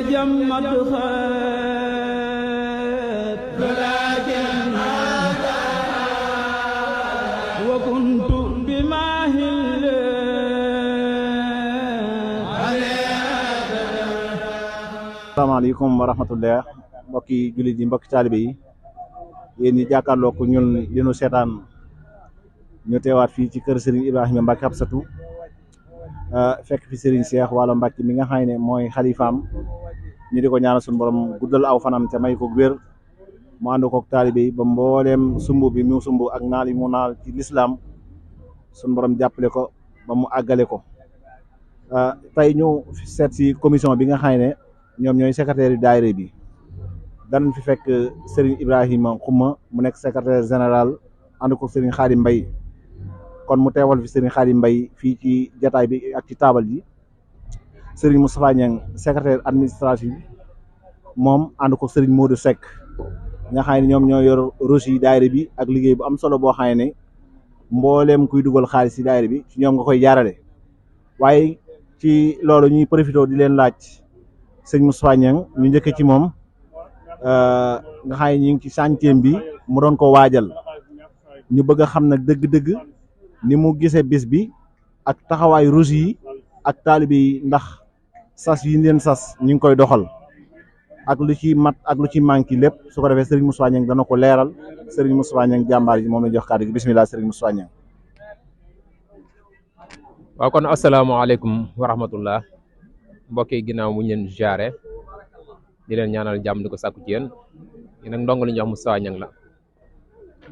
جمت خير ولكن هذا وكنت بما هل asalaamaaleykum wa rahmatullah mbokki jullit yi mbokki taalibe yi yéen ñi jàkkaarloo ko ñun li nu seetaan ñu teewaat fii ci kër Serigne Ibrahima Mbacke Absatou fekk fi Serigne Cheikh Walo Mbacke mi nga xam ne mooy xalifaam ñu di ko ñaanal suñu borom guddal aw fanam te may ko wér mu ànd koog taalibe yi ba mbooleem sumb bi mu sumb ak naal yi mu naal ci lislaam suñu borom jàppale ko ba mu àggale ko tey ñu seet si commission bi nga xam ne ñoom ñooy secrétaire daayira bi danañ fi fekk Serigne Ibrahima Xuma mu nekk secrétaire général ànd ko Serigne Khadim Mbaye kon mu teewal fi Serigne Khadim Mbaye fii ci jataay bi ak ci taabal ji Serigne Moustapha Niang secrétaire administratif moom ànd ko Serigne Modou Seck nga xam ne ñoom ñoo yor reçu daayira bi ak liggéey bu am solo boo xam ne mbooleem kuy dugal xaalis ci daayira bi ci ñoom nga koy jaarale waaye ci loolu ñuy profité di leen laaj sëñ Moustapha Niang ñu njëkk ci moom nga xam ne ñu ngi ci chantier bi mu doon ko waajal ñu bëgg a xam nag dëgg-dëgg ni mu gisee bis bi ak taxawaayu reçu yi ak taalibe yi ndax sas yi leen sas ñu ngi koy doxal ak lu ci mat ak lu ci manqué lépp su ko defee Serigne Moustapha Niang dana ko leeral Serigne Moustapha Niang jàmbaar ji moom la jox kàddu gi bismillah Serigne Moustapha Niang. waaw kon asalaamaaleykum wa rahmatullah mbokk yi ginnaaw mu leen jaare di leen ñaanal jàmm di ko sàkku ci yéen nag ndongo li ñuy wax Moustapha Niang la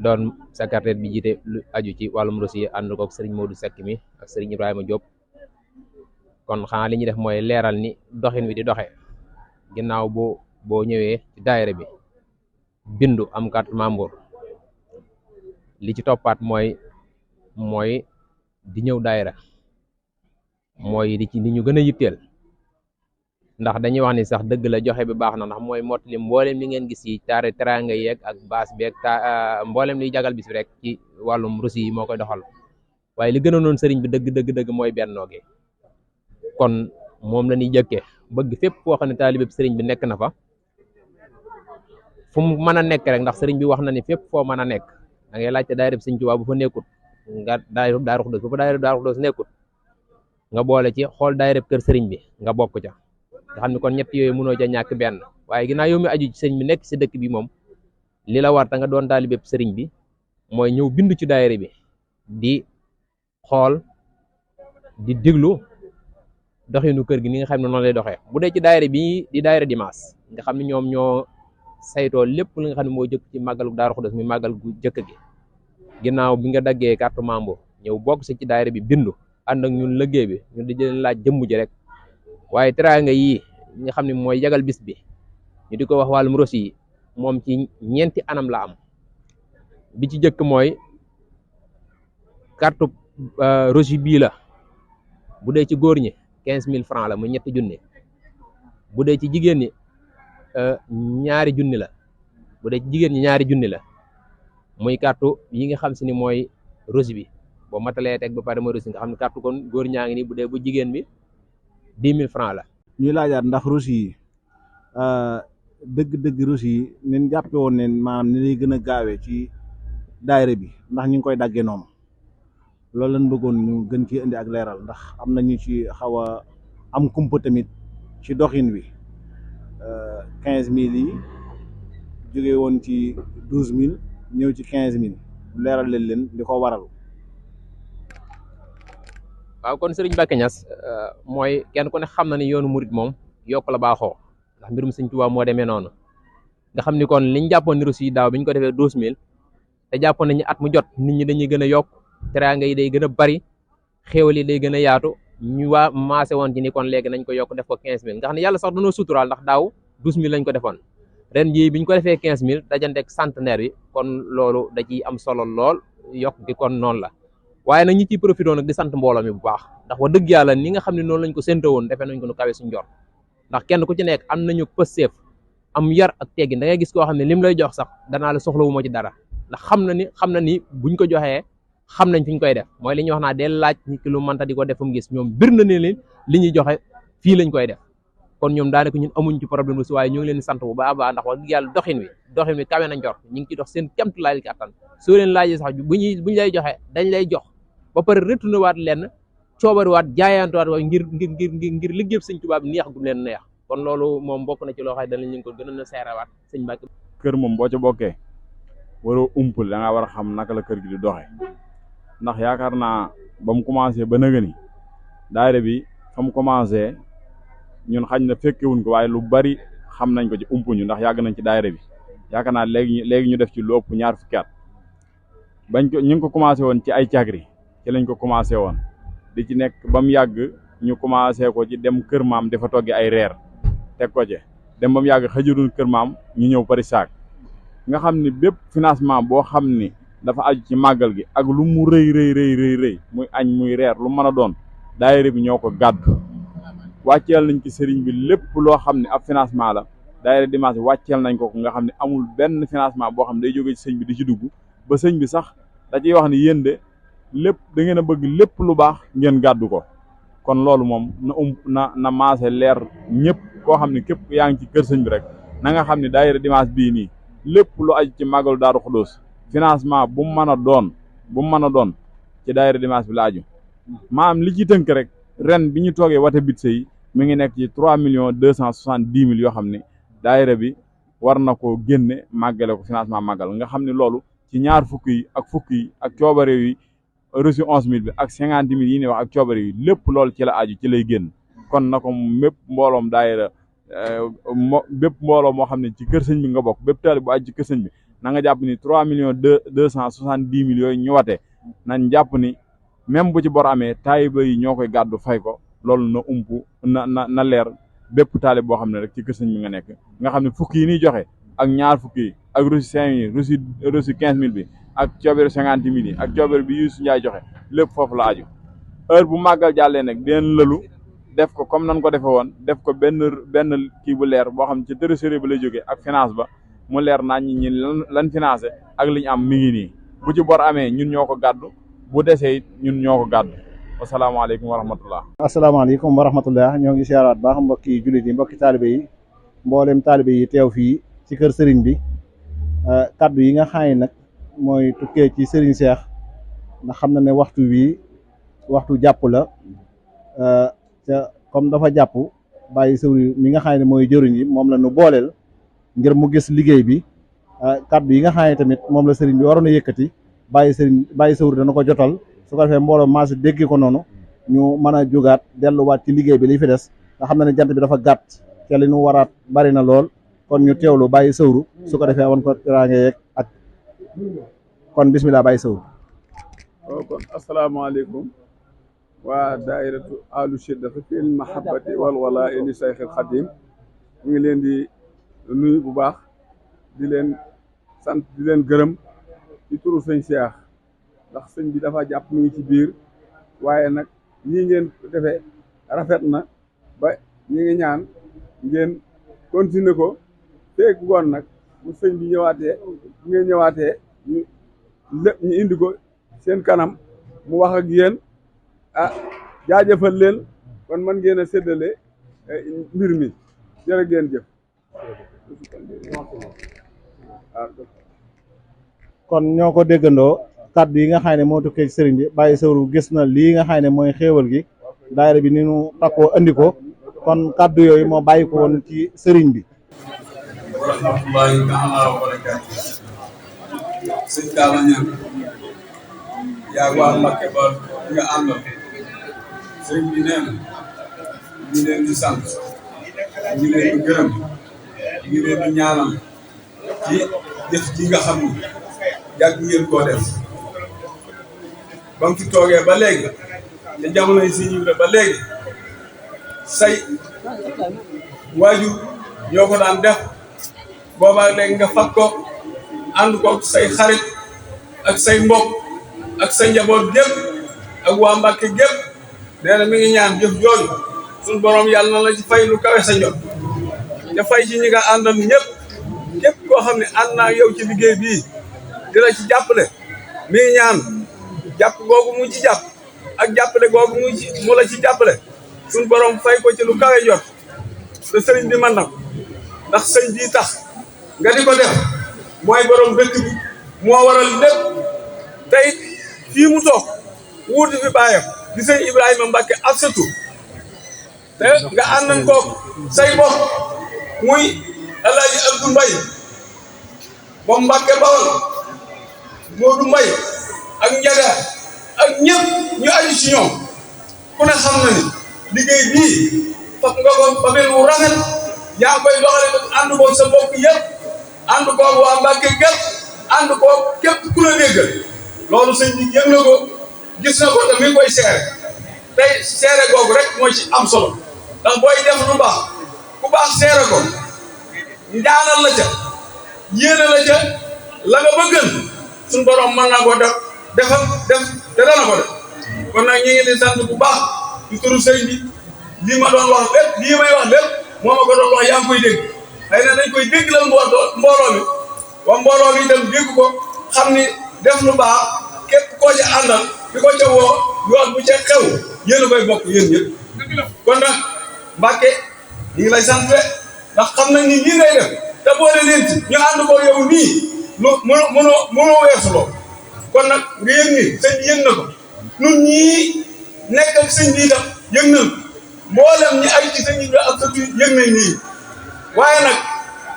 doon secrétaire bi jiite lu aju ci wàllum reçu yi ànd koog Serigne Modou Seck mi ak Serigne Ibrahima Diop kon xanaa li ñuy def mooy leeral ni doxin wi di doxe ginnaaw boo ñëwee ci daayira bi bindu am carte membre li ci toppaat mooy di ñëw daayira mooy li ñu gën a yitteel ndax dañuy wax ni sax dëgg la joxe bi baax na ndax mooy mottali mboolem li ngeen gis yi teraanga yeeg ak baas beeg mboolem liy jagal bis bi rek ci wàllum reçu yi moo koy doxal waaye li gën a noon sëriñ bi dëgg mooy bennoo gi kon moom la ñuy jëkkee bëgg fépp foo xam ne taalibe sëriñ bi nekk na fa fu mu mën a nekk rek ndax sëriñ bi wax na ni fépp foo mën a nekk da ngay laajte daayira Sëriñ Tuubaa bu fa nekkut nga daayira Daaru Xudoos bu fa daayira Daaru Xudoos nekkut nga boole ci xool daayira kër sëriñ bi nga bokk ca nga xam ne kon ñett yooyu mënoo ca ñàkk benn waaye ginnaaw yow mi aju ci sëriñ bi nekk si dëkk bi moom li la war ta nga doon taalibe sëriñ bi mooy ñëw bindu ci daayira bi di xool di diglu doxinu kër gi ni nga xam ne noonu lay doxee bu dee ci daayira bi di daayira Dimanche nga xam ne ñoom ñoo saytoo lépp li nga xam ne moo jëkk ci màggalu Daaru Xudoos mi màggal gu jëkk gi ginnaaw bi nga daggee carte membre ñëw bokk si ci daayira bi bindu ànd ak ñun liggéey bi ñu di leen laaj jëmm ji rek waaye teraanga yii nga xam ne mooy yagal bis bi ñu di ko wax wàllum reçu yi moom ci ñeenti anam la am bi ci jëkk mooy carte reçu bii la bu dee ci góor ñi 15 000 francs la muy ñetti junni bu dee ci jigéen ñi ñaari junni la bu dee ci jigéen ñi ñaari junni la muy carte yi nga xam si ni mooy reçu bi boo matalee teg ba pare mooy reçu nga xam ne carte kon góor ñaa ngi nii bu dee bu jigéen bi 10 000 francs la. ñuy laajaat ndax reçu yi dëgg reçu yi nen jàppe woon ne maanaam ni lay gën a gaawee ci daayira bi ndax ñu ngi koy daggee noonu loolu lañ bëggoon ñu gën ci indi ak leeral ndax am na ñu ci xaw a am kumpa tamit ci doxin wi 15000 yi jóge woon ci 12000 ñëw ci 15000 leeral leen li ko waral. waaw kon Serigne Mbacké Niass mooy kenn ku ne xam na ni yoonu murit moom yokk la baaxoo ndax mbirum Sëriñ Tuubaa moo demee noonu nga xam ni kon liñ jàppoon ni reçu yi daaw bi ñu ko defee 12000 te jàppoon nañu at mu jot nit ñi dañuy gën a yokk teraanga yi day gën a bari xéewal yi day gën a yaatu ñu maase woon ci ni kon léegi nañ ko yokk def ko 15000 nga xam ne yàlla sax dañoo suturaal ndax daaw 12000 lañ ko defoon ren jii biñ ko defee 15000 dajanteeg centenaire bi kon loolu da ciy am solo lool yokk gi kon noonu la waaye nag ñi ciy profité nag di sant mbooloo mi bu baax ndax wax dëgg yàlla ni nga xam ne noonu lañ ko séntoo woon defee nañ ko nu kawe suñ jor ndax kenn ku ci nekk am nañu pësteef am yar ak teggin da ngay gis koo xam ne lim lay jox sax danaa la soxlawu ma ci dara ndax xam na ni buñ ko joxee xam nañ fi ñu koy def mooy li ñuy wax naa del laaj nit ki lu mënta di ko def mu gis ñoom bir na ne leen li ñuy joxe fii lañ koy def kon ñoom daanaka ñun amuñ ci problème lu si waaye ñoo ngi leen di sant bu baax a baax ndax wax dëgg yàlla doxin wi kawe na njort ñu ngi ci dox seen kéemtulaay kattan soo leen laajee sax buñ lay joxe dañ lay jox ba pare retourné waat leen coobariwaat jaayantuwaat wa ngir liggéey Sëñ Tuubaa bi neex gum leen neex kon loolu moom bokk na ci loo xam ne danañ leen ko gën a seerewaat sëñ Mbàkke. kër moom boo ca bokkee waroo umpul da ngaa war a xam naka la kër gi di doxee ndax yaakaar naa ba mu commencé ba nëgë ni daayira bi fa mu commencé ñun xañ na fekkewuñ ko waaye lu bari xam nañ ko ci umpuñu ndax yàgg nañ ci daayira bi yaakaar naa léegi ñu def ci lu ëpp ñaar fukki at bañ ko ñu ngi ko commencé woon ci ay cagri ci lañ ko commencé woon di ci nekk ba mu yàgg ñu commencé ko ci dem kër maam dafa toggi ay reer teg ko ci dem ba mu yàgg xëjurul kër maam ñu ñëw pari saak nga xam ni bépp financement boo xam ni dafa aju ci màggal gi ak lu mu rëy muy añ muy reer lu mën a doon daayira bi ñoo ko gàddu wàcceel nañ ci sëriñ bi lépp loo xam ne ab financement la daayira Dimanche wàcceel nañ ko nga xam ne amul benn financement boo xam ne day jóge ci sëñ bi di ci dugg ba sëñ bi sax da ciy wax ni yéen de lépp da ngeen a bëgg lépp lu baax ngeen gàddu ko kon loolu moom na maase leer ñëpp koo xam ne képp yaa ngi ci kër sëñ bi rek na nga xam ne daayira Dimanche bii nii lépp lu aju ci màggalu Daaru Xudoos financement bu mu mën a doon ci daayira Dimanche bi la aju maanaam li ci tënk rek ren bi ñu toogee wate bitse yi mi ngi nekk ci 3,270,000 yoo xam ne daayira bi war na koo génne màggale ko financement màggal nga xam ne loolu ci ñaar fukk yi ak coobare yi reçu 11,000 bi ak 50,000 yi ne wax ak coobare yi lépp loolu ci la aju ci lay génn kon na ko mépp mbooloom daayira bépp mbooloo moo xam ne ci kër sëñ bi nga bokk bépp taalibe bu aju ci kër sëñ bi na nga jàpp ni 3,270,000 yooyu ñu watee nañ jàpp ni même bu ci bor amee taalibe yi ñoo koy gàddu fay ko loolu na umpu na leer bépp taalib boo xam ne rek ci kër sëñ bi nga nekk nga xam ne fukki yi ñuy joxe ak ñaar fukki yi ak reçu 5,000 reçu 15,000 bi ak coobere 50,000 yi ak coobere bi Youssou Ndiaye joxe lépp foofu la aju heure bu màggal jàllee nag dinañ lëlu def ko comme nan ko defe woon def ko benn kii bu leer boo xam ne ci trésorier ba lay jógee ak finance ba mu leer naa ñi lan financé ak li ñu am mi ngi nii bu ci bor amee ñun ñoo ko gàddu bu desee it ñun ñoo ko gàddu asalaamaaleykum wa rahmatullah. asalaamaaleykum wa rahmatullah ñoo ngi siyaaraat baax mbokki jullit yi mbokki taalibe yi mboolem taalibe yi teew fii ci kër sëriñ bi kaddu yi nga xam ne nag mooy tukkee ci sëriñ Cheikh ndax xam na ne waxtu wi waxtu jàpp la te comme dafa jàpp bàyyi sëwri mi nga xam ne mooy jëriñ yi moom la nu booleel ngir mu gis liggéey bi kaddu yi nga xam ne tamit moom la sëriñ bi waroon a yëkkati bàyyi sëwri dana ko jotal su ko defee mbooloo maas dégg ko noonu ñu mën a jógaat delluwaat ci liggéey bi li fi des nga xam ne jant bi dafa gàtt te li nu waraat bari na lool kon ñu teewlu bàyyi sëwru su ko defee wan ko teraange yeeg ak kon bismillah bàyyi sëwru. kon asalaamaaleykum waa daairatu ahlu shiddati fil mahabbati wal walaa'i li Sayxil Xadim ñu ngi leen di nuyu bu baax di leen sant di leen gërëm ci turu sëñ Cheikh ndax sëñ bi dafa jàpp mi ngi ci biir waaye nag ñii ngeen defee rafet na ba ñi ngi ñaan ngeen continuer ko feek ngoon nag bu sëñ bi ñëwaatee bu ngeen ñëwaatee ñu indi ko seen kanam mu wax ak yéen jaajëfal leen kon man ngeen a séddale mbir mi jërë ngeen jëf. kon ñoo ko déggandoo kaddu yi nga xam ne moo tukkee ci sëriñ bi bàyyi sëwru gis na lii nga xam ne mooy xéewal gi daayira bi ni nu takkoo andi ko kon kaddu yooyu moo bàyyi ko woon ci sëriñ bi. wa rahmatullahi taala wa barakaatu. sëñ Talla Niang yaa waa Mbacke ba nga àndal sëriñ bi nee na ñu leen di sant ñu leen di gërëm ñu leen di ñaanal ci jëf ji nga xam ni yàgg ngeen koo def ba mu fi toogee ba léegi te jamono yi si ñu ba léegi say waajur ñoo ko daan def boobaa léegi nga fat ko ànd ko say xarit ak say mbokk ak sa njaboot gépp ak waa Mbàkke gépp nee na mi ngi ñaan jëf jooju suñu borom yàlla na la ci fay lu kawe sa njot te fay ci ñi nga àndal ñëpp képp koo xam ne ànd naa yow ci liggéey bii di la ci jàppale mi ngi ñaan jàpp googu mu ci jàpp ak jàppale googu mu la ci jàppale suñu borom fay ko ci lu kawe jot te sëriñ bi mën na ko ndax sëñ bii tax nga di ko def mooy borom dëkk bi moo waral lépp tey fii mu toog wuuti fi bàyyam di sëñ Ibrahima Mbacke Absatou te nga àndan koog say bopp muy Alaaji Abdou Mbaye moom Mbacke Bawol Modou Mbaye ak Njaga ak ñëpp ñu aju ci ñoom ku ne xam na ni liggéey bii fokk nga ko fa mel wu rafet yaa ngi koy doxale ko ànd koog sa bopp yëpp ànd koog waa Mbacke gépp ànd koog képp ku la déggal loolu sëñ bi yëg na ko gis na ko te mi ngi koy seere tey seere googu rek moo ci am solo ndax booy def lu baax ku baax seere ko ñaanal la ca yéene la ca la nga bëggal suñu borom mën naa ko def te dana ko def kon nag ñu ngi di sant bu baax ci turu sëñ bi lii ma doon wax lépp lii may wax lépp moo ma ko doon wax yaa ngi koy dégg xëy na dañ koy dégg la mbooloo mi wa mbooloo mi itam dégg ko xam ni def lu baax képp koo ca àndal di ko ca woo yoon bu ca xew yéen a koy bokk yéen ñëpp kon nag Mbacke ñu ngi lay sant ndax xam nañ ni lii ngay def te boole leen ci ñu ànd ko yow nii lu mënoo weesu loo kon nag nga yëg ni sëñ bi yëg na ko ñun ñii nekk ak sëñ bi itam yëg nañ mboolem ñi ay ci sëñ bi ak sa tur yëg nañ nii waaye nag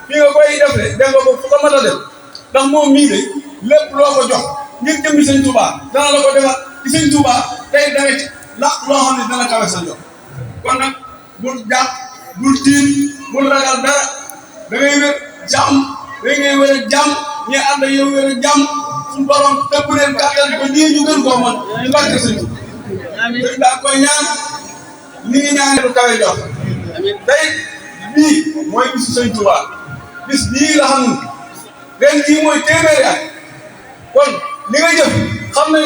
fii nga koy def de def nga ko fu ko mën a def ndax moom mii de lépp loo ko jox ngir jëmmi sëñ Touba dana la ko defal ci sëñ Touba tey dara ci loo xam ne dana kawe sa jox kon nag bul jàpp bul tiit bul ragal dara da ngay wér jàmm da ngay wér ak jàmm ñi ànd ak yow wér ak jàmm suñu borom tëbb leen kàttan ko nii ñu gën koo mën ñu barke sëñ Touba dañ daa koy ñaan li ngi ñaan lu kawe jox tey bii mooy bisu sëñ Touba bis bii la xam ne ren jii mooy téeméeri at kon li nga jëf xam nga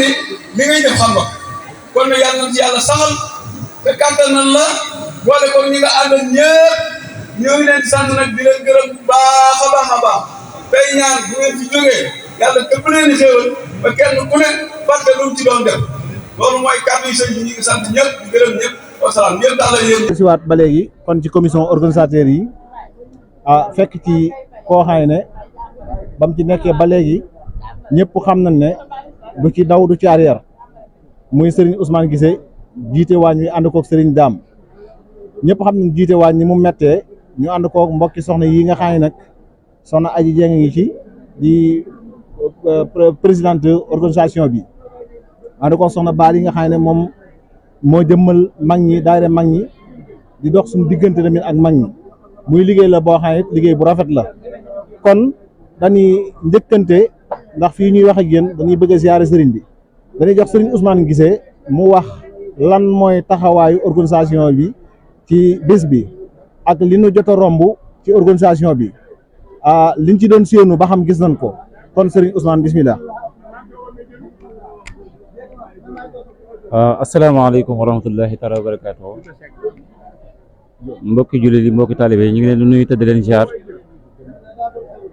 ni li ngay jëf xam nga kon nag yàlla na ci yàlla saxal te kàttan nañ la boole ko ñi nga àndal ñëpp ñoo ngi leen di sant nag di leen gërëm bu baax a baax a baax tey ñaan bu ngeen fi jógee yàlla képp leen di xéewal ba kenn ku ne fàtte lu mu ci doon def loolu mooy kàddu yi sëñ bi ñu ngi sant ñëpp di gërëm ñëpp wasalaam ñëpp daal la yéen. siwaat ba léegi kon ci commission organisateur yi fekk ci koo xay ne ba mu ci nekkee ba léegi ñëpp xam nañ ne du ci daw du ci arrière muy Serigne Ousmane Guissé jiite waañ wi ànd koog Serigne Dame ñëpp xam nañ jiite waañ ni mu mettee ñu ànd koog mbokki soxna yi nga xam ne nag soxna Aji Dieng ngi ci di présidente organisation bi ànd koog soxna Baal yi nga xam ne moom moo jëmmal mag ñi daayira mag ñi di dox suñu diggante tamit ak mag ñi muy liggéey la boo xam ne liggéey bu rafet la kon dañuy njëkkante ndax fii ñuy wax ak yéen dañuy bëgg a ziyaare sëriñ bi dañuy jox sëriñ Ousmane Guissé mu wax lan mooy taxawaayu organisation bi ci bés bi ak li nu jot a romb ci organisation bi liñ ci doon séenu ba xam gis nañ ko kon sëriñ Ousmane bismillah. asalaamaaleykum wa rahmatullahi taala wa barakaatu mbokki jullit yi mbokki taalibe yi ñu ngi leen di nuyu tëdd leen ziar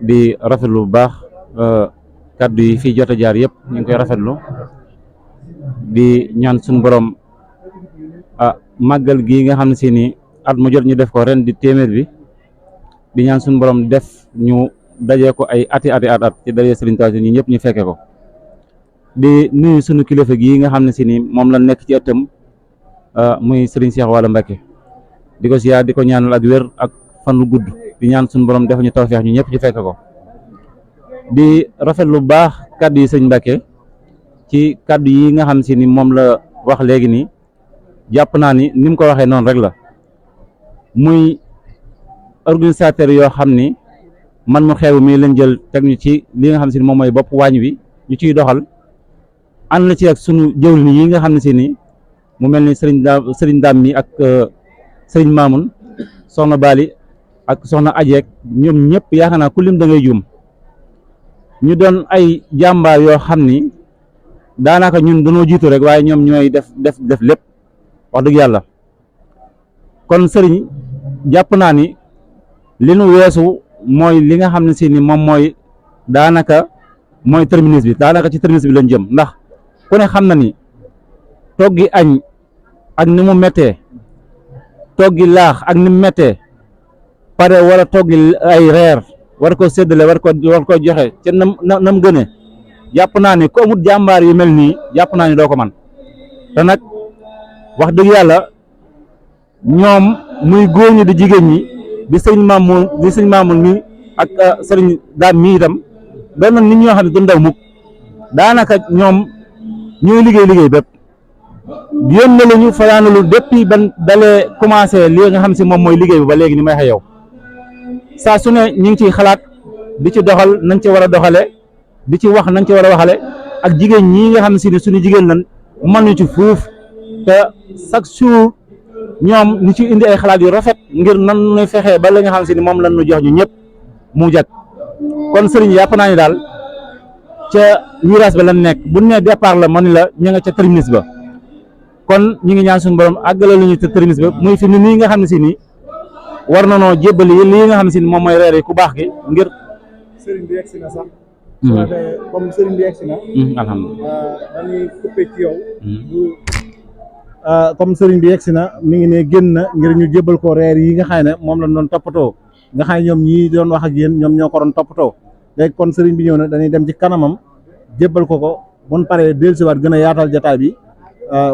di rafetlu bu baax kaddu yi fii jot a jaar yëpp ñu ngi koy rafetlu di ñaan suñu borom màggal gii nga xam ne si ni at mu jot ñu def ko ren di téeméer bi di ñaan suñu borom def ñu dajee ko ay ati at ci dajee Sëriñ Tuubaa ñi ñëpp ñu fekke ko di nuyu suñu kilifa gii nga xam ne si ni moom la nekk ci ëttam muy Sëriñ Cheikh Wala Mbacke di ko siyaar di ko ñaanal ak wér ak fan lu gudd di ñaan suñu borom def ñu tawfeex ñu ñëpp ñu fekk ko di rafet lu baax kaddu yi sëñ Mbacke ci kaddu yi nga xam si ni moom la wax léegi nii jàpp naa ni mu ko waxee noonu rek la muy organisateur yoo xam ni man mu xeebu mii leen jël teg ñu ci li nga xam si ni moom mooy bopp waañ wi ñu ciy doxal ànd na ci ak sunu jëwlin yi nga xam ne si ni mu mel ni sëriñ Dame mi ak sëriñ Mamoun soxna Bali ak soxna Ajeek ñoom ñëpp yaakaar naa ku lim da ngay juum ñu doon ay jàmbaar yoo xam ni daanaka ñun dañoo jiitu rek waaye ñoom ñooy def lépp wax dëgg yàlla kon sëriñ jàpp naa ni li nu weesu mooy li nga xam ne si ni moom mooy daanaka mooy terminus bi daanaka ci terminus bi lañ jëm ndax ku ne xam na ni toggi añ ak ni mu méttee toggi laax ak ni méttee pare war a toggi ay reer war ko séddale war ko joxe ca nam gëne jàpp naa ni ku amut jàmbaar yu mel nii jàpp naa ni doo ko man te nag wax dëgg yàlla ñoom muy góor ñi di jigéen ñi di sëñ Mamoun mi ak sëriñ Daam mi itam doon na nit ñoo xam ne du ndaw mukk daanaka ñoom ñooy liggéey bépp yónne lañu fanaanalu depuis ban dalee commencé li nga xam si moom mooy liggéey bi ba léegi ni may wax yow saa su ne ñu ngi ciy xalaat di ci doxal nañ ci war a doxale di ci wax nañ ci war a waxale ak jigéen ñi nga xam si ne suñu jigéen lan mën ñu ci fuuf te chaque jour ñoom ñu ci indi ay xalaat yu rafet ngir nan ñuy fexee ba la nga xam si ni moom lan ñu jox ñu ñëpp mu jag kon sëriñ yàpp naa ni daal ca virage ba lan nekk bu ne départ la man la ñu nga ca terminus ba kon ñu ngi ñaan suñu borom àggale lu ñu ca terminus ba muy fi ni nii nga xam ne si nii war na noo jébbali lii nga xam ne si ni moom mooy reer yi ku baax gi ngir sëriñ bi yegsi na sax comme sëriñ bi yegsi na alhamdulilah dañuy coupé ci yow comme sëriñ bi yegsi na mi ngi ne génn na ngir ñu jébbal ko reer yi nga xam ne moom lañ doon toppatoo nga xam ne ñoom ñii doon wax ak yéen ñoom ñoo ko doon toppatoo léegi kon sëriñ bi ñëw na dañuy dem ci kanamam jébbal ko buñ paree dellusiwaat gën a yaatal jotaay bi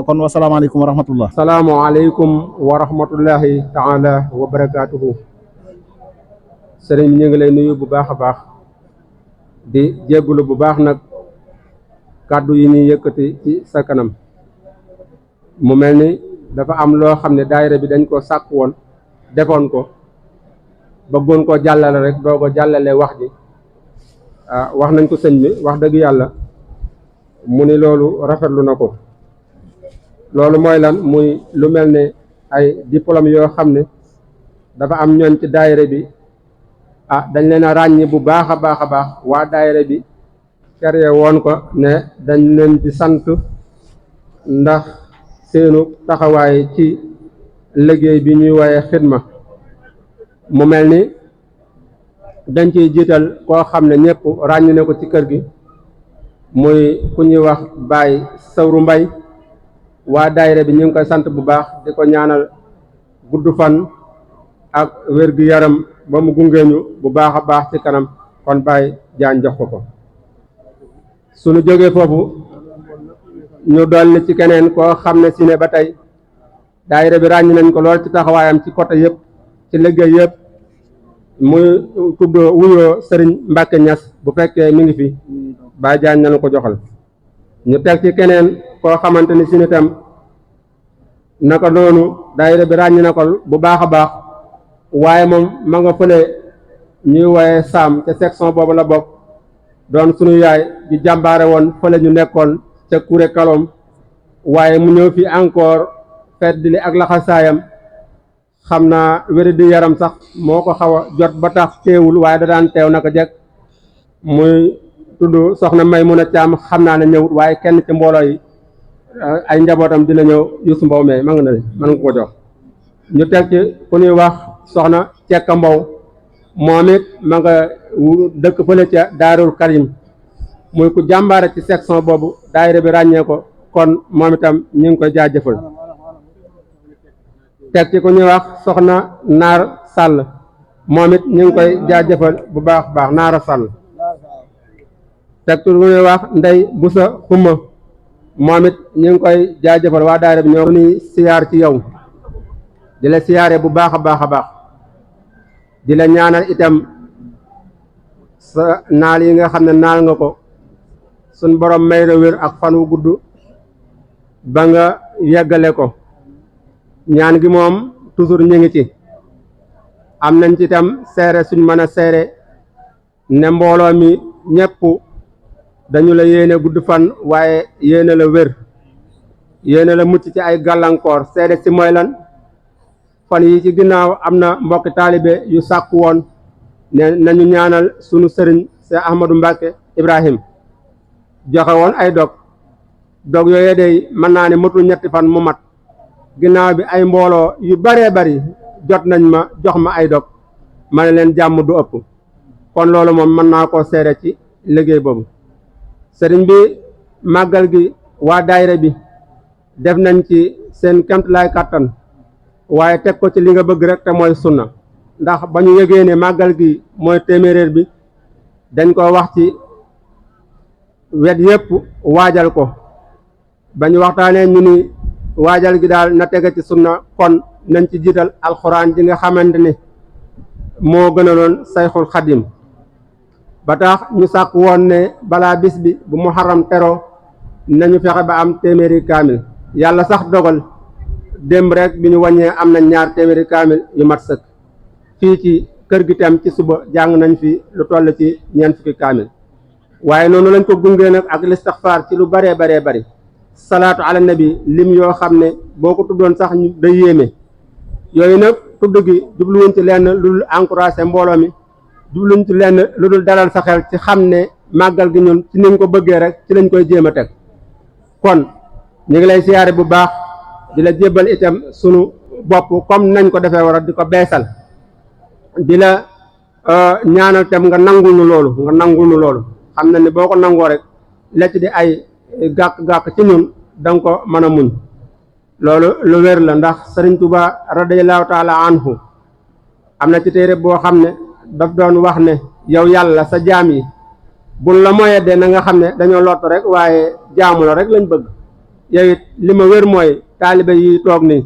kon wasalaamaaleykum wa rahmatullah. salaamaaleykum wa rahmatullahi taala wa barakaatuhu. sëriñ bi ñu ngi lay nuyu bu baax a baax di jéggulu bu baax nag kàddu yi ñuy yëkkati ci sa kanam mu mel ni dafa am loo xam ne daayira bi dañ ko sàkk woon defoon ko bëggoon koo jàllale rek doo ko jàllale wax ji wax nañ ko sëñ bi wax dëgg yàlla mu ni loolu rafetlu na ko loolu mooy lan muy lu mel ne ay diplôme yoo xam ne dafa am ñooñ ci daayira bi dañ leen a ràññi bu baax a baax a baax waa daayira bi créé woon ko ne dañ leen di sant ndax seenu taxawaay ci liggéey bi ñuy woye xidma mu mel ni dañ ciy jiital koo xam ne ñëpp ràññi ne ko ci kër gi muy ku ñuy wax Baay Sawru Mbay waa daayira bi ñu ngi koy sant bu baax di ko ñaanal gudd fan ak wér-gu-yaram ba mu gungeeñu bu baax a baax ci kanam kon Baay Jaañ jox ko suñu jógee foofu ñu dolli ci keneen koo xam ne si ne ba tey daayira bi ràññi nañ ko lool ci taxawaayam ci côté yëpp ci liggéey yëpp muy tudd wuyoo Sëriñ Mbàkke Ñas bu fekkee mi ngi fi Baay Jaañ nañu ko joxal ñu teg ci keneen koo xamante ni si ne tam naka noonu daayira bi ràññi na ko bu baax a baax waaye moom ma nga fële ñuy woye saam ca section boobu la bokk doon sunu yaay di jàmbaare woon fële ñu nekkoon ca Kuré Kalom waaye mu ñëw fi encore fedd li ak laxasaayam xam naa wéri di yaram sax moo ko xaw a jot ba tax teewul waaye da daan teew naka jekk muy tudd soxna Maymuna Caam xam naa ne ñëwut waaye kenn ci mbooloo yi ay njabootam dina ñëw Yuusu Mbow mais ma nga na mën nga ko jox ñu teg ci ku ñuy wax soxna Cekka Mbow moom it ma nga dëkk fële ca Daarul Karim muy ku jàmbaare ci section boobu daayira bi ràññee ko kon moom itam ñu ngi koy jaajëfal teg ci ku ñuy wax soxna Naar Sàll moom it ñu ngi koy jaajëfal bu baax baax Naara Sàll teg ci ku ñuy wax Ndey Busa Xuma moom it ñu ngi koy jaajëfal waa daayira bi ñoo ni siyaar ci yow di la siyaare bu baax a baax a baax di la ñaanal itam sa naal yi nga xam ne naal nga ko suñ borom may la wér ak fan wu gudd ba nga yeggale ko ñaan gi moom toujours ñu ngi ci am nañ ci itam seere suñ mën a seere ne mbooloo mi ñëpp dañu la yéene gudd fan waaye yéene la wér yéene la mucc ci ay gàllankoor seede si mooy lan fan yi ci ginnaaw am na mbokki taalibe yu sàkku woon ne nañu ñaanal sunu sëriñ Cheikh Ahmadou Mbacke Ibrahim joxe woon ay dog yooyu day mën naa ne matul ñetti fan mu mat ginnaaw bi ay mbooloo yu baree bari jot nañ ma jox ma ay dog ma ne leen jàmm du ëpp kon loolu moom mën naa koo seere ci liggéey boobu sëriñ bi màggal gi waa daayira bi def nañ ci seen kemtalaay kàttan waaye teg ko ci li nga bëgg rek te mooy sunna ndax ba ñu yëgee ne màggal gi mooy téeméeréer bi dañ ko wax ci wet yépp waajal ko ba ñu waxtaanee ñu ni waajal gi daal na tege ci sunna kon nañ ci jiital alxuraan ji nga xamante ni moo gënaloon sayxul xadim ba tax ñu sàkk woon ne balaa bis bi bu muharram teroo nañu fexe ba am téeméeri kaamil yàlla sax dogal démb rek bi ñu wàññee am na 2 téeméeri kaamil yu mat sëkk fii ci kër gi tam ci suba jàng nañ fi lu toll ci 4 fukki kaamil waaye noonu lañ ko gungee nag ak listixfaar ci lu baree bari salaatu ala nabi lim yoo xam ne boo ko tuddoon sax ñu day yéeme yooyu nag tudd gi jubluwuñ ci lenn lu dul encouragé mbooloo mi jubluwuñ ci lenn lu dul dalal sa xel ci xam ne màggal gi ñun ci niñ ko bëggee rek ci lañ koy jéem a teg kon ñu ngi lay siyaare bu baax di la jébbal itam sunu bopp comme nañ ko defee war a di ko beesal di la ñaanal tam nga nangul nu loolu xam na ni boo ko nangoo rek lecc di ay gàkk-gàkk ci ñun danga ko mën a muñ loolu lu wér la ndax Sëriñ Tuubaa radiyallahu taala anhu am na ci téere boo xam ne daf doon wax ne yow yàlla sa jaam yi buñ la moyee de na nga xam ne dañoo lott rek waaye jaamu la rek lañ bëgg yow it li ma wér mooy taalibe yi toog nii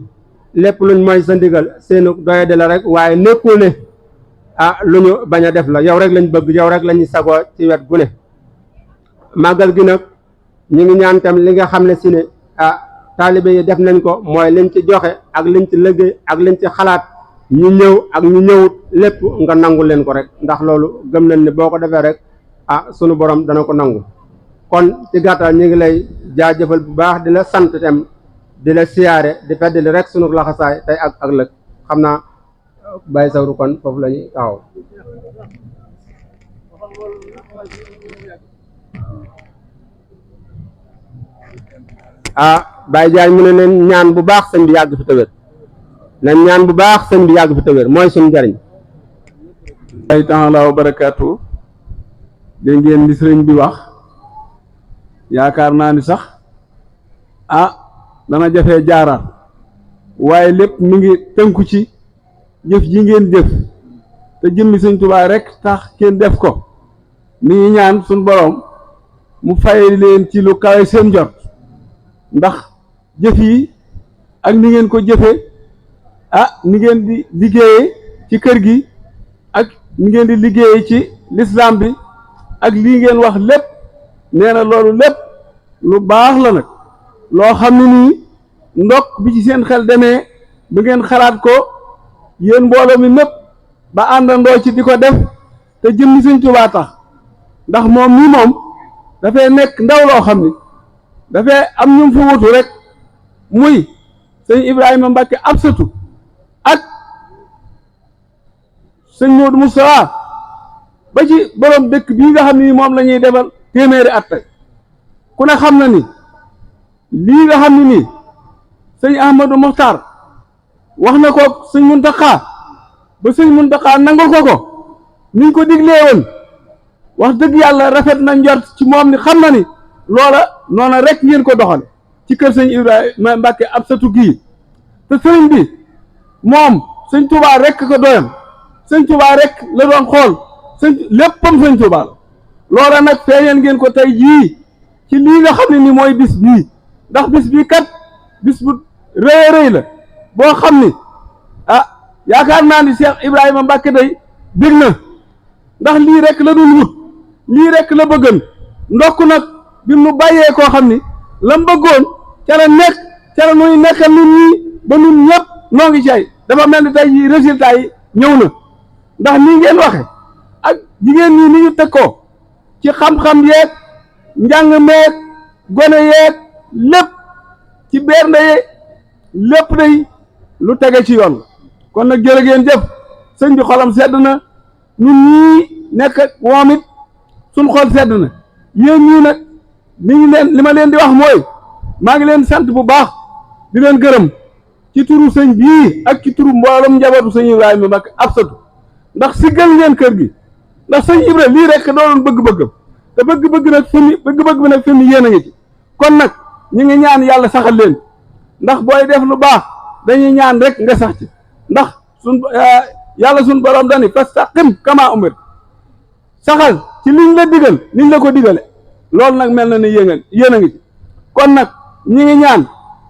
lépp luñ mooy sa ndigal seenu doye de la rek waaye nekkul ne lu ñu bañ a def la yow rek lañ bëgg yow rek lañuy sagoo ci wet gu ne màggal gi nag ñu ngi ñaan tam li nga xam ne si ne taalibe yi def nañ ko mooy liñ ci joxe ak liñ ci liggéey ak liñ ci xalaat ñu ñëw ak ñu ñëwut lépp nga nangu leen ko rek ndax loolu gëm nañ ne boo ko defee rek sunu borom dana ko nangu kon ci gàttal ñu ngi lay jaajëfal bu baax di la sant tam di la siyaare di feddali rek sunu laxasaay tey ak lëg xam naa bàyyi sawru kon foofu la ñuy taxaw Baye Diagne mu ne neen ñaan bu baax sëñ bi yàgg fi tëwér nañ ñaan bu baax sëñ bi yàgg fi tëwér mooy suñu njariñ ay taala wa barakaatu dégg ngeen li sëriñ bi wax yaakaar naa ni sax dana jafee jaaraat waaye lépp mi ngi tënku ci jëf ji ngeen jëf te jëmmi sëñ Tuubaa rek tax kenn def ko mi ngi ñaan suñ boroom mu fay leen ci lu kawe seen jot ndax jëf yi ak ni ngeen ko jëfe ni ngeen di liggéeye ci kër gi ak ni ngeen di liggéeye ci lislaam bi ak lii ngeen wax lépp nee na loolu lépp lu baax la nag loo xam ne nii ndokk bi ci seen xel demee ba ngeen xalaat ko yéen mbooloo mi mépp ba àndandoo ci di ko def te jëmmi Sëñ Tuubaa tax ndax moom mii moom dafay nekk ndaw loo xam ni dafay am ñu fa wutu rek muy sëñ Ibrahima Mbacke Absatu ak sëñ Modou Moustapha ba ci borom dëkk bii nga xam ni moom la ñuy defal téeméeri at tey ku ne xam na ni lii nga xam ne nii sëñ Ahmadou Mokhtar wax na ko sëñ Muntaxa ba sëñ Muntaxa nangul ko niñ ko diglee woon wax dëgg yàlla rafet na njort ci moom ni xam na ni loola noona rek ngeen ko doxale ci kër sëñ Ibrahima Mbacke Absatu gii te sëriñ bi moom sëñ Touba rek ko doyam sëñ Touba rek la doon xool léppam sëñ Touba la loola nag feeñal ngeen ko tey jii ci lii nga xam ne ni mooy bis bii ndax bis bii kat bis bu rëy rëy la boo xam ni yaakaar naa ni Cheikh Ibrahima Mbacke day bég na ndax lii rek la dul wut lii rek la bëggan ndokk nag bi mu bàyyee koo xam ni la mu bëggoon ca la nekk ca la nuy nekkal nit ñi ba nun ñëpp noo ngi cay dafa mel ni tey jii résultat yi ñëw na ndax nii ngeen waxe ak jigéen ñi ni ñu teg ko ci xam-xam yeeg njàng meeg gone yeeg lépp ci bernde ye lépp day lu tege ci yoon kon nag jërë ngeen jëf sëñ bi xolam sedd na ñun ñii nekk moom it suñ xol sedd na yéen ñii nag li ma leen di wax mooy maa ngi leen sant bu baax di leen gërëm ci turu sëñ bii ak ci turu mboolem njabootu sëñ Ibrahima Mbacke Absatu ndax siggal ngeen kër gi ndax sëñ Ibra lii rek doonoon bëgg-bëggam te bëgg-bëgg nag bëgg-bëgg bi nag fi mu yéen a ngi ci kon nag ñu ngi ñaan yàlla saxal leen ndax booy def lu baax dañuy ñaan rek nga sax ci ndax yàlla suñ borom dani fastaqim kama umir saxal ci liñ la digal liñ la ko digale loolu nag mel na ni yéen a ngi ci kon nag ñi ngi ñaan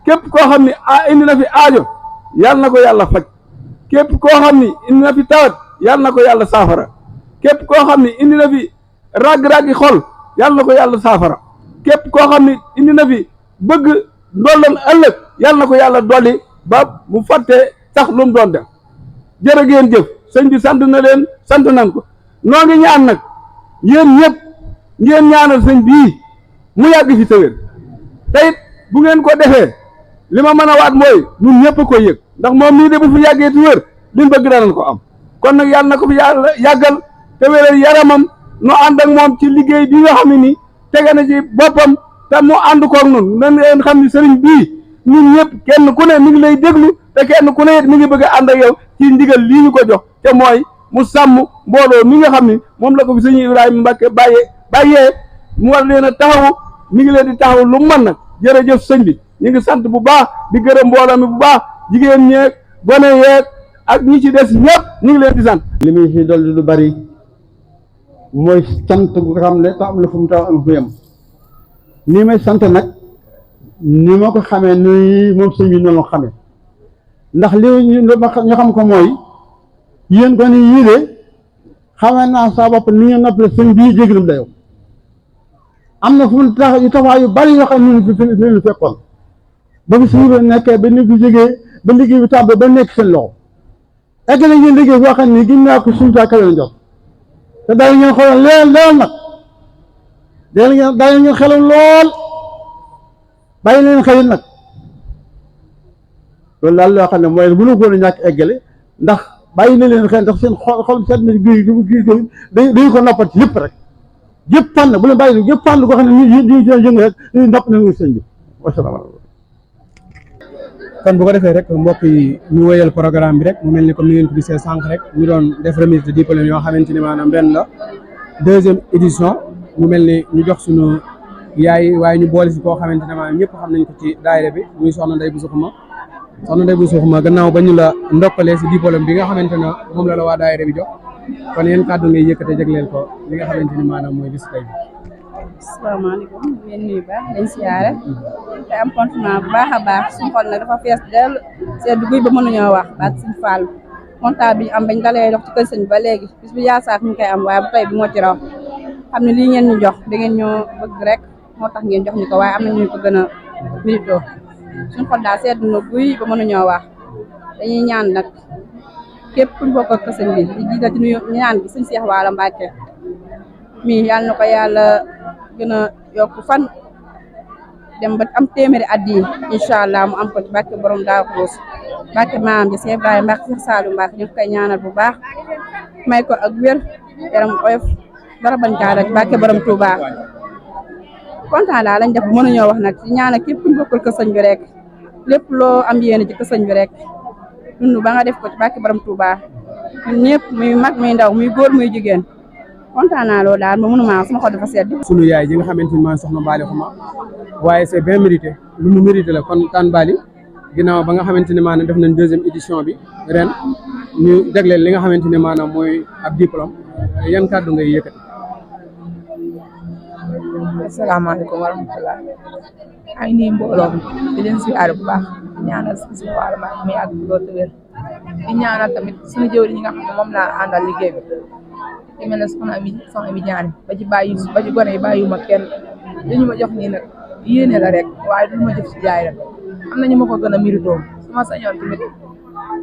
képp koo xam ni indi na fi aajo yàlla na ko yàlla faj képp koo xam ni indi na fi tawat yàlla na ko yàlla saafara képp koo xam ni indi na fi ragg-raggi xol yàlla na ko yàlla saafara képp koo xam ni indi na fi bëgg ndollan ëllëg yàlla na ko yàlla dolli ba mu fàtte sax lu mu doon def jërë ngeen jëf sëñ bi sant na leen sant nan ko noo ngi ñaan nag yéen ñëpp ngeen ñaanal sëñ bii mu yàgg fi tëwér te it bu ngeen ko defee li ma mën a waat mooy ñun ñëpp a koy yëg ndax moom mii de bu fi yàggee ti wér liñ bëgg danañ ko am kon nag yàlla na ko fi yàlla yàggal te wéral yaramam nu ànd ak moom ci liggéey bi nga xam ne nii tege na ci boppam te mu ànd koog nun nan ngeen xam ni sëriñ bii ñun ñëpp kenn ku ne mi ngi lay déglu te kenn ku ne it mi ngi bëgg a ànd ak yow ci ndigal lii ñu ko jox te mooy mu sàmm mbooloo mi nga xam ni moom la ko fi sëñ Ibrahima Mbacke bàyyee mu war leen a taxawu mi ngi leen di taxawu lu mën nag jërëjëf sëñ bi ñu ngi sant bu baax di gërëm mbooloo mi bu baax jigéen ñeeg gone yeeg ak ñi ci des ñëpp ñu ngi leen di sant. li muy fi dolli lu bari mooy sant gu xam ne ta am na fu mu taw am fu yem nii may sant nag ni ma ko xamee ni moom sëñ bi noonu la xamee ndax li ñu xam ko mooy yéen ko ni yii de xamee naa saa bopp ni ngeen noppale sëñ bii jégalam dayoo am na fu mu tax yu taxawaay yu bari yoo xam ne fi lu fekkoon ba fi suñu nekkee ba ni fi jógee ba liggéey bi tàbb ba nekk seen loxo egg na ngeen liggéey boo xam ne gin naa ko suñu taa kawe la jox te daal ngeen xoolal lool nag daal ngeen xelal lool bàyyi leen xëy nag loolu daal loo xam ne mooy mënu ko ñàkk eggale ndax bàyyi na leen xel ndax seen xol seet na géej dañu ko noppal ci yëpp rek yëpp fànn bu leen bàyyi yëpp fànn koo xam ne ñu yëngu rek ñu nopp nañu sëñ bi wasalaamaaleykum. kon bu ko defee rek mbokk yi ñu wéyal programme bi rek mu mel ni comme ni ngeen ko gisee sànq rek ñu doon def remise de diplôme yoo xamante ni maanaam ren la 2e édition mu mel ni ñu jox suñu yaay waaye ñu boole si koo xamante ne maanaam ñëpp xam nañ ko ci daayira bi muy soxna Ndeye Bousso Xuma gannaaw ba ñu la ndokkalee si diplôme bi nga xamante ne moom la waa daayira bi jox kon yéen kàddu ngay yëkkate jagleel ko li nga xamante ni maanaam mooy bis tey bi. asalaamaaleykum yéen nuyu baax dañ siyaare te am contentement bu baax a baax suñu xol nag dafa fees dell seddu guy ba mënuñoo wax baat suñu Fall kontaan bi ñu am bañ dalee dox ci kër sëñ ba léegi bis bi yaasaak ñu koy am waaye bu tey bi moo ci raw xam ne lii ngeen ñu jox da ngeen ñoo bëgg rek moo tax ngeen jox ñu ko waaye am na ñu ko gën a mérito suñu xol daal seddu na guy ba mënuñoo wax dañuy ñaan nag képp kuñ bokk ak sëñ bi di jiital ci nuyu ñaan bi sëñ Cheikh Waalo Mbacke mi yàlla na ko yàlla gën a yokk fan dem ba am téeméeri at yi incha allah mu am ko ci Mbacke borom Daaru Xudoos Mbacke maam ji Cheikh Ibrahima Mbacke Cheikh Saliou Mbacke ñu koy ñaanal bu baax may ko ak wér yaram oyof dara bañ kaa rek Mbacke borom Touba kontaan daal lañ def mënuñoo wax nag ci ñaanal képp kuñ bokkul ko sëñ bi rek lépp loo am yéene ci ko sëñ bi rek dund ba nga def ko ci Mbacke borom Touba ñun ñëpp muy mag muy ndaw muy góor muy jigéen kontaan naa loolu daal ma mënuma sama xol dafa sedd. sunu yaay ji nga xamante ni mooy soxna Bali Xuma waaye c'est bien mérité lu mu mérité la kon Tane Bali ginnaaw ba nga xamante ne maanaam def nañ 2e édition bi ren ñu jagleel li nga xamante ne maanaam mooy ab diplôme yan kàddu ngay yëkkati. asalaamaaleykum wa rahmatulah maa ngi nuyu mbooloo di leen siyaare bu baax di ñaanal si wàllu baax muy àgg loolu te wér di ñaanal tamit suñu jëwriñ ñi nga xam ne moom laa àndal liggéey bi di mel ne soxna Ami Diané ba ci gone yi bàyyiwuma kenn li ñu ma jox nii nag yéene la rek waaye du ma jëf si jaay rek am na ñu ma ko gën a méritoo su ma sañoon tamit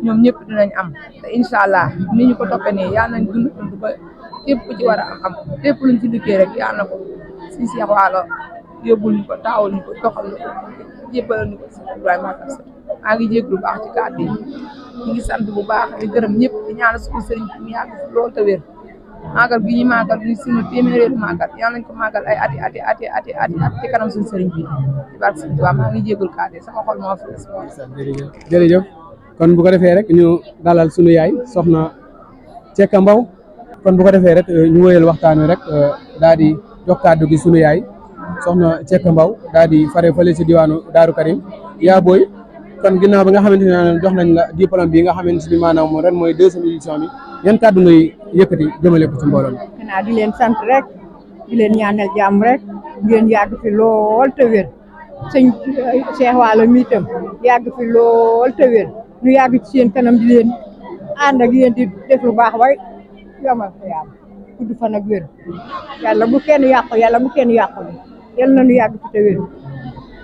ñoom ñëpp dinañ am te incha allah ni ñu ko toppee nii yàlla nañ dund ba képp ku ci war a am lépp luñ ci liggéey rek yàlla na ko si Cheikh Waalo yóbbul ñu ko taawul ñu ko doxal ñu ko jébbal ñu ko si Ibrahima maa ngi jéglu baax ci kàddu yi ñu ngi sant bu baax di gërëm ñëpp di ñaanal suñu sëriñ mu yàgg loolu te wér màggal gi ñu màggal bi suñu téeméeréelu màggal yàlla nañ ko màggal ay ati ci kanam suñu sëriñ bi di barke Sëriñ Tuubaa maa ngi jégul kàddu yi sama xol moo fees jërëjëf kon bu ko defee rek ñu dalal suñu yaay soxna Cekka Mbaw kon bu ko defee rek ñu wëyal waxtaan wi rek daal di jox kàddu gi sunu yaay soxna Cekka Mbaw daal di fare fële si diwaanu Daaru Karim yaa booy kon ginnaaw bi nga xamante ne jox nañ la diplôme bi nga xamante ni maanaam ren mooy 2e édition bi yan kàddu ngay yëkkati jëmale ko ci mbooloo mi. xanaa di leen sant rek di leen ñaanal jàmm rek ngeen yàgg fi lool te wér sëñ Cheikh Walo mi itam yàgg fi lool te wér ñu yàgg ci seen kanam di leen ànd ak yéen di def lu baax way yomal ko yàlla gudd fan ak wér yàlla bu kenn yàqu yàlla bu kenn yàqu yal na ñu yàgg fi te wér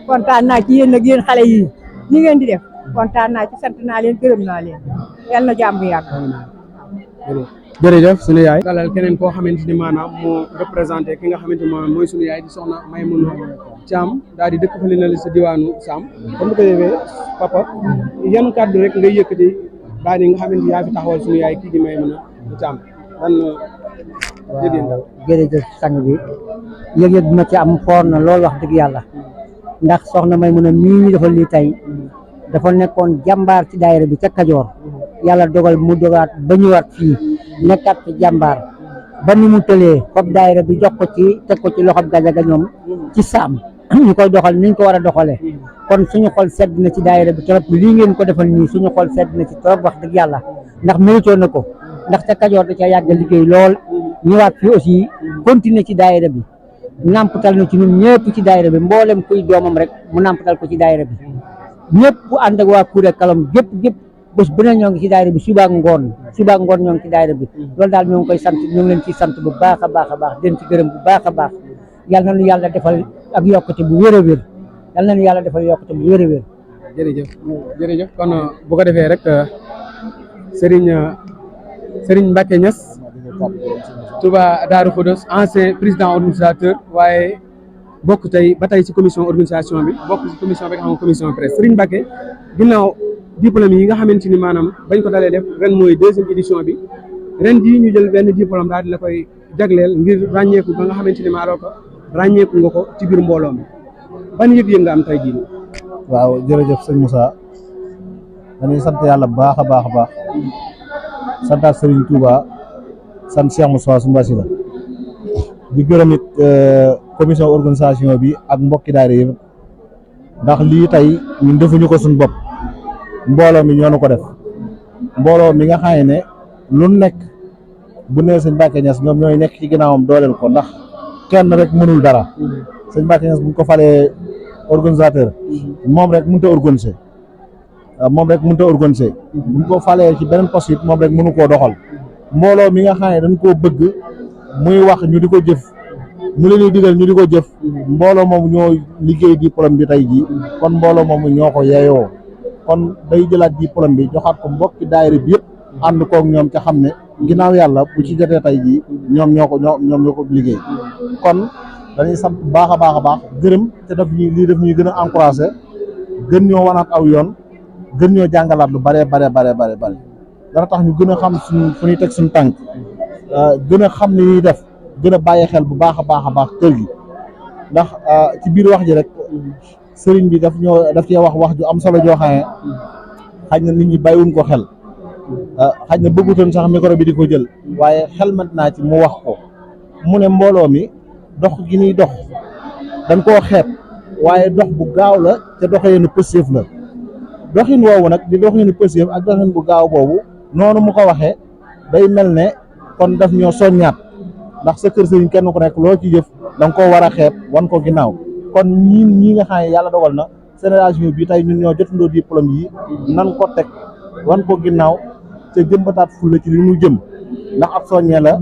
kontaan naa ci yéen ak yéen xale yi ni ngeen di def kontaan naa ci sant naa leen gërëm naa leen yal na jàmm yàgg. jërëjëf sunu yaay dalal keneen koo xamante ni maanaam moo représenté ki nga xamante ni mooy sunu yaay di soxna Maymuna Thiam daal di dëkk fële na li sa diwaanu Sam comme ko defee papa yan kàddu rek ngay yëkkati daal di nga xamante ni yaa fi taxawal sunu yaay kii di Maymuna Thiam ban yëg-yëg daal. jërëjëf sang bi yëg-yëg bi ma ci am foor na loolu wax dëgg yàlla ndax soxna Maymuna mii ñu defal lii tey dafa nekkoon jàmbaar ci daayira bi ca Kajoor yàlla dogal mu dogaat ba ñëwaat fii nekkaat ci jàmbaar ba ni mu tëlee xob daayira bi jox ko ci teg ko ci loxob Gajaga ñoom ci Saam ñu koy doxal niñ ko war a doxalee kon suñu xol sedd na ci daayira bi trop lii ngeen ko defal nii suñu xol sedd na ci trop wax dëgg yàlla ndax méritoon na ko ndax ca Kajoor da ca yàgg liggéey lool ñëwaat fii aussi continuer ci daayira bi nàmpatal na ci ñun ñëpp ci daayira bi mboolem kuy doomam rek mu nàmpatal ko ci daayira bi ñëpp ànd ak waa Kuure Kalom gépp bés bu ne ñoo ngi ci daayira bi suba ak ngoon ñoo ngi ci daayira bi loolu daal ñoo ngi koy sant ñoo ngi leen ciy sant bu baax a baax a baax den ci gërëm bu baax a baax yal na nu yàlla defal ak yokkute bu wér a wér yal na nu yàlla defal yokkute bu wér a wér. jërëjëf kon bu ko defee rek Serigne Mbacke Niass Touba Darou Khoudoss ancien président organisateur waaye bokk tey ba tey ci commission organisation bi bokk ci commission bi nga xam ne commission presse Serigne Mbacke ginnaaw diplôme yi nga xamante ni maanaam bañ ko dalee def ren mooy 2e édition bi ren jii ñu jël benn diplôme daal di la koy jagleel ngir ràññeeku ba nga xamante ni maa ko ràññeeku nga ko ci biir mbooloo mi ban yëg-yëg nga am tey jii. waaw jërëjëf sëñ Moussa dañuy sant yàlla bu baax a baax a baax santaat Serigne Touba sant Cheikh Moussa su Mbassi la di gërëm it commission organisation bi ak mbokki daayira yi ndax lii tey ñun defuñu ko suñu bopp. mbooloo mi ñoo ko def mbooloo mi nga xam ne lu nekk bu nee sëñ Mbacke Niass ñoom ñooy nekk ci ginnaawam dooleel ko ndax kenn rek mënul dara sëñ Mbacke Niass bu ñu ko falee organisateur moom rek mënut a organiser bu ñu ko falee ci beneen poste it moom rek mënu koo doxal mbooloo mi nga xam ne dañ koo bëgg muy wax ñu di ko jëf mu leen di digal ñu di ko jëf mbooloo moom ñoo liggéey diplôme bi tey jii kon mbooloo moom ñoo ko yeeyoo kon day jëlaat diplôme bi joxaat ko mbokki daayira bi yëpp ànd koog ñoom ca xam ne ginnaaw yàlla bu ci jotee tey jii ñoom ñoo ko liggéey kon dañuy sant bu baax a baax gërëm te daf ñuy gën a encouragé gën ñoo wanaat aw yoon gën ñoo jàngalaat lu bare dara tax ñu gën a xam suñu fu ñuy teg suñu tànk gën a xam ni ñuy def gën a bàyyi xel bu baax a baax kër gi ndax ci biir wax ji rek sëriñ bi daf cee wax ju am solo joo xam ne xaj na nit ñi bàyyiwuñ ko xel xaj na bëggutoon sax micro bi di ko jël waaye xel mat naa ci mu wax ko mu ne mbooloo mi dox gi ñuy dox dañ koo xeeb waaye dox bu gaaw la te doxeenu pëstéef la doxin woowu nag di doxeenu pëstéef ak doxin bu gaaw boobu noonu mu ko waxee day mel ne kon daf ñoo soññaat ndax sa kër sëriñ kenn ku nekk loo ci jëf da nga koo war a xeeb wan ko ginnaaw kon ñii nga xam ne yàlla dogal na génération bi tey ñun ñoo jotandoo diplôme yi nan ko teg wan ko ginnaaw te jëmbataat fulla ci li ñu jëm ndax ab soññee la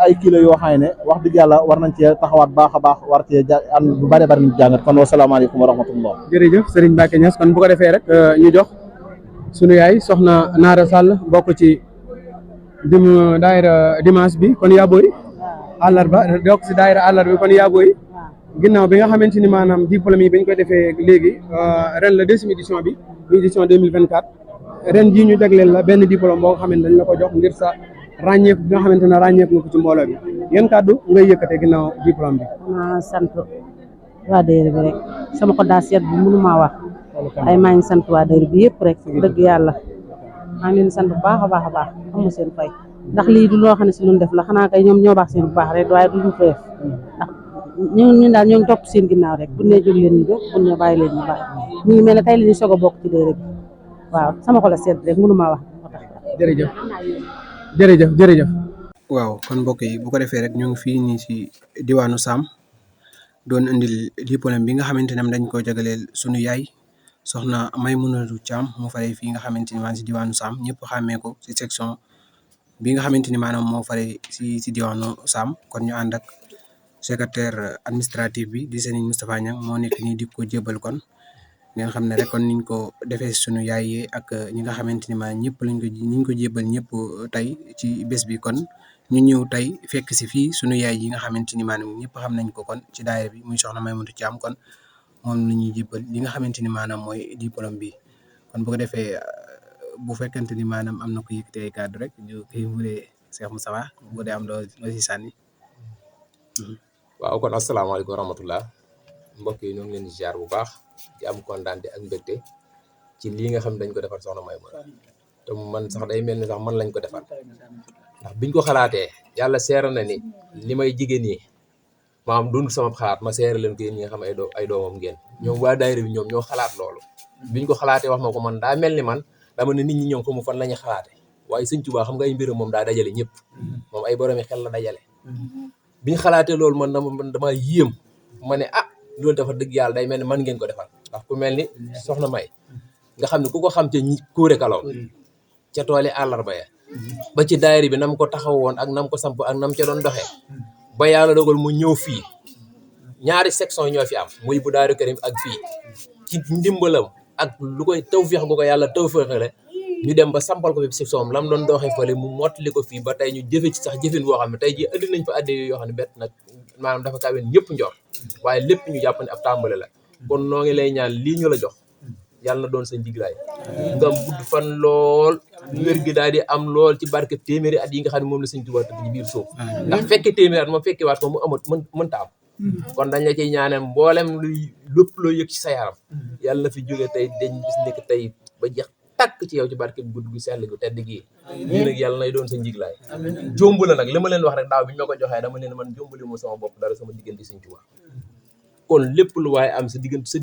ay kilo yoo xam ne wax dëgg yàlla war nañ cee taxawaat baax a baax war cee am lu bari ñu jàngat kon wasalaamaaleykum wa rahmatullah. jërëjëf Serigne Mbacke Niass kon bu ko defee rek ñu jox sunu yaay soxna Naara Sall bokk ci daayira dimanche bi kon yaa booy àllarba bokk ci daayira àllarba bi kon yaa booy ginnaaw bi nga xamante ni maanaam diplôme yi bañ koy defee léegi ren la 2e édition bi édition 2024 ren jii ñu jagleel la benn diplôme boo nga xamante dañ la ko jox ngir sa ràññeeku bi nga xamante ne ràññeeku nga ko ci mbooloo bi yan kàddu ngay yëkkatee ginnaaw diplôme bi. sant waa daayira bi rek sama ko daa seet bu mënu maa wax ay maa ngi sant waa daayira bi yëpp rek dëgg yàlla maa ngi leen sant bu baax a baax amu seen fay ndax lii du loo xam ne si luñ def la xanaa kay ñoom ñoo baax seen bu baax rek waaye duñu ko def ndax ñun daal ñoo ngi topp seen ginnaaw rek bu ne jóg leen ñu jóg bu ne bàyyi leen ñu bàyyi ñu ngi mel ne tey la ñu soog a bokk ci daayira bi waaw sama xol a sedd rek mënu maa wax. jërëjëf jërëjëf jërëjëf. waaw kon mbokk yi bu ko defee rek ñoo ngi fii nii si diwaanu Sam doon indil diplôme bi nga xamante ne dañ koo jagleel sunu yaay soxna Maymunatu Thiam moo faree fii nga xamante ni maanaam si diwaanu Sam ñëpp xàmmee ko si section bi nga xamante ni maanaam moo faree si diwaanu Sam kon ñu ànd ak secrétaire administratif bi di Serigne Moustapha Niang moo nekk nii di ko jébal kon ngeen xam ne rek kon niñ ko defee sunu yaay yi ak ñi nga xamante ni maanaam ñëpp niñ ko jébal ñëpp tey ci bés bi kon ñu ñëw tey fekk si fii sunu yaay yi nga xamante ni maanaam ñëpp xam nañ ko kon ci daayira bi muy soxna Maymunatu Thiam kon moom la ñuy jébal li nga xamante ni maanaam mooy diplôme bi kon bu ko defee bu fekkente ni maanaam am na ko yëkkati ay kàddu rek ñu koy wulee Cheikh Moustapha bu dee am loo si sànni. waaw kon asalaamaaleykum wa rahmatullah mbokk yi ñoo ngi leen di ziar bu baax di am kontaan ak mbégte ci lii nga xam ne dañ ko defar soxna Maymuna te man sax day mel ni sax man lañ ko defar ndax biñ ko xalaatee yàlla seera na ni li may jigéen ñi maam dund sama xalaat ma seera leen ko yéen ñi nga xam ay doomam ngeen ñoom waa daayira bi ñoom ñoo xalaat loolu biñ ko xalaatee wax ma ko man daa mel ni man dama ne nit ñi ñoom xamu fan la ñuy xalaate waaye Sëñ Tuubaa xam nga ay mbiram moom daa dajale ñëpp moom ay boromi xel la dajale biñ xalaatee loolu man dama yéem ma ne loolu dafa dëgg yàlla day mel ni man ngeen ko defal ndax ku mel ni soxna May nga xam ne ku ko xam ca ñi Kuure Kalaw ca tooli àllarba ya ba ci daayira bi nam ko taxawoon ak nam ko samp ak nam ca doon doxee ba yàlla dogal mu ñëw fii ñaari section ñoo fi am muy bu Daaru Karim ak fii ci ndimbalam ak lu koy tawfeex gu ko yàlla tawfeexale ñu dem ba sampal ko fi section lam doon doxee fële mu mottali ko fii ba tey ñu jëfe ci sax jëfin boo xam ne tey jii andi nañ fa adde yoo xam ne bett nag maanaam dafa kawen ñëpp njor waaye lépp ñu jàpp ne ab tàmbale la kon noo ngi lay ñaan lii ñu la jox yàlla na doon sa njiglaay nga gudd fan lool wér gi daal di am lool ci barke téeméeri at yi nga xam ne moom la Sëñ Tuubaa tëdd ci biir suuf ndax fekke téeméeri at moom fekke waat ko mu amat mënta am kon dañ la ciy ñaanal mboolem luy lépp loo yëg ci sa yaram yàlla na fi jóge tey dañ bis nekk tey ba jeex tàkk ci yow ci barke gudd gu sell gu tedd gi lii nag yàlla nay doon sa njiglaay jomb la nag li ma leen wax rek daaw bi ñu ma ko joxee dama leen man jombali mu sama bopp dara sama diggante Sëñ Tuubaa kon lépp lu waaye am sa diggante sa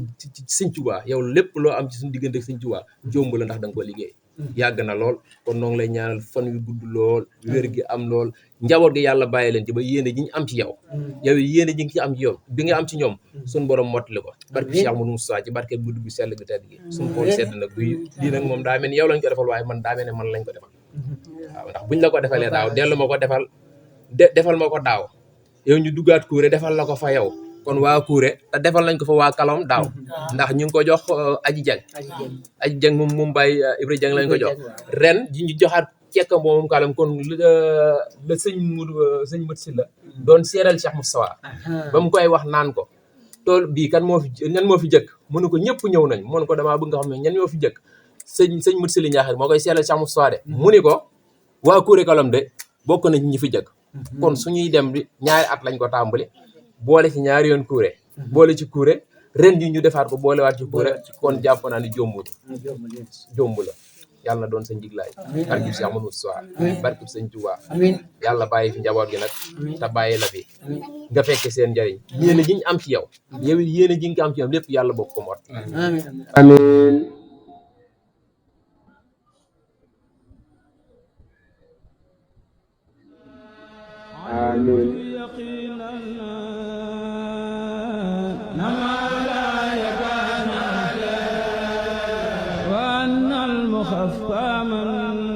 Sëñ Tuubaa yow lépp loo am ci suñu diggante Sëñ Tuubaa jomb la ndax da nga ko liggéey yàgg na lool kon noo ngi lay ñaanal fan wi gudd lool wér gi am lool njaboot gi yàlla bàyyi leen ci ba yéene ji ñu am ci yow yow yéene ji nga ci am ci yow bi nga am ci ñoom suñu borom mottali ko barke Cheikh Mouhamadou Moussa ci barke gudd gu sell gu tedd gi suñu xool sedd nag buy lii nag moom daa mel ni yow lañ ko defal waaye man daa mel ne man lañ ko defal waaw ndax buñ la ko defalee daaw dellu ma ko defal ma ko daaw yow ñu duggaat Kuure defal la ko fa yow kon waa Kuure te defal nañ ko fa waa Kalom daaw ndax ñu ngi ko jox Aji Jeng moom Baye Ibra Jeng lañ ko jox ren ji ñu joxaat cekkam moom Kalom kon la sëñ Mat Si la doon seeral Cheikh Moustapha ba mu koy wax naan ko tool bii kan ñan moo fi jëkk mënu ko ñëpp ñëw nañ mënu ko damaa bëgg nga xam ne ñan ñoo fi jëkk sëñ Mat Si li ñaaxir moo koy seeral Cheikh Moustapha de mu ni ko waa Kuure Kalom de bokk nañ ñi fi jëkk kon suñuy dem bi ñaari at lañ ko tàmbali boole ci ñaari yoon Kuure boole ci Kuure ren yi ñu defaat ko boolewaat ci Kuure kon jàpp naa ni jomb la yàlla na doon sa njiglaay barke Cheikh Mouhamadou Moussa barke Sëñ Tuubaa yàlla bàyyi fi njaboot gi nag te bàyyi la fi nga fekke seen njëriñ yéene ji ñu am ci yow yow yéene ji nga am ci yow lépp yàlla bokk ko mot amiin amiin وأن المخفى من